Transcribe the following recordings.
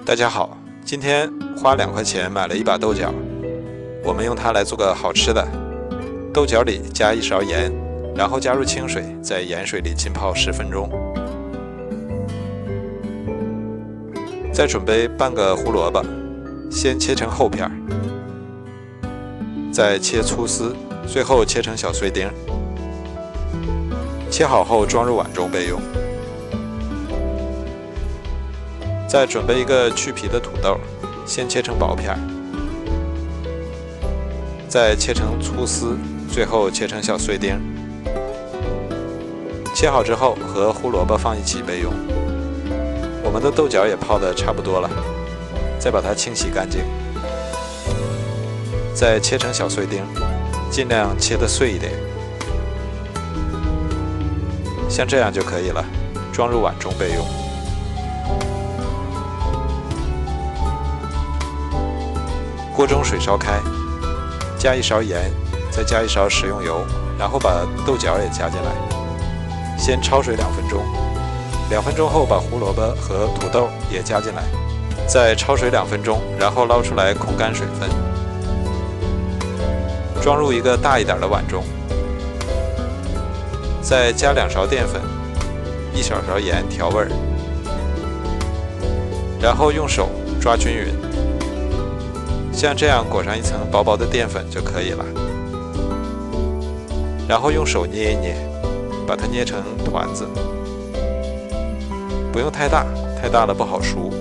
大家好，今天花2块钱买了一把豆角，我们用它来做个好吃的。豆角里加1勺盐，然后加入清水，在盐水里浸泡10分钟。再准备半个胡萝卜，先切成厚片，再切粗丝，最后切成小碎丁。切好后装入碗中备用。再准备一个去皮的土豆，先切成薄片，再切成粗丝，最后切成小碎丁。切好之后和胡萝卜放一起备用。我们的豆角也泡得差不多了，再把它清洗干净，再切成小碎丁，尽量切得碎一点，像这样就可以了，装入碗中备用。锅中水烧开，加1勺盐，再加1勺食用油，然后把豆角也加进来，先焯水2分钟。2分钟后把胡萝卜和土豆也加进来，再焯水2分钟，然后捞出来控干水分，装入一个大一点的碗中，再加2勺淀粉，1小勺盐调味，然后用手抓均匀。像这样裹上一层薄薄的淀粉就可以了，然后用手捏一捏，把它捏成团子，不用太大，太大了不好熟。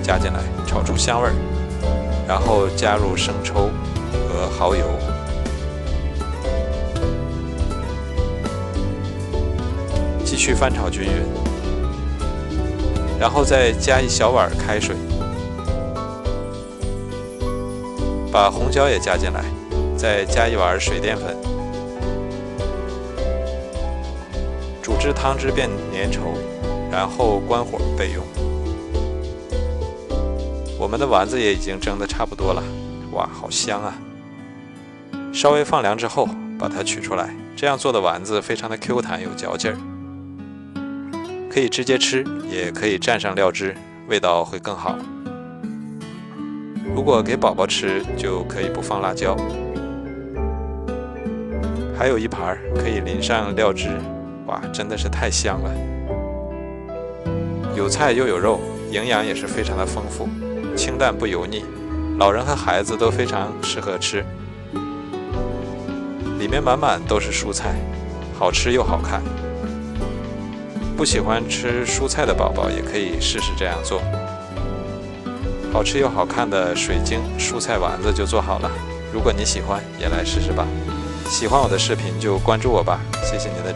加进来，炒出香味儿，然后加入生抽和蚝油，继续翻炒均匀，然后再加1小碗开水，把红椒也加进来，再加1碗水淀粉，煮至汤汁变粘稠，然后关火备用。我们的丸子也已经蒸得差不多了，哇，好香啊！稍微放凉之后，把它取出来，这样做的丸子非常的 Q 弹有嚼劲儿，可以直接吃，也可以蘸上料汁，味道会更好。如果给宝宝吃，就可以不放辣椒。还有一盘可以淋上料汁，哇，真的是太香了！有菜又有肉，营养也是非常的丰富。清淡不油腻，老人和孩子都非常适合吃。里面满满都是蔬菜，好吃又好看。不喜欢吃蔬菜的宝宝也可以试试这样做。好吃又好看的水晶蔬菜丸子就做好了。如果你喜欢，也来试试吧。喜欢我的视频就关注我吧，谢谢您的支持。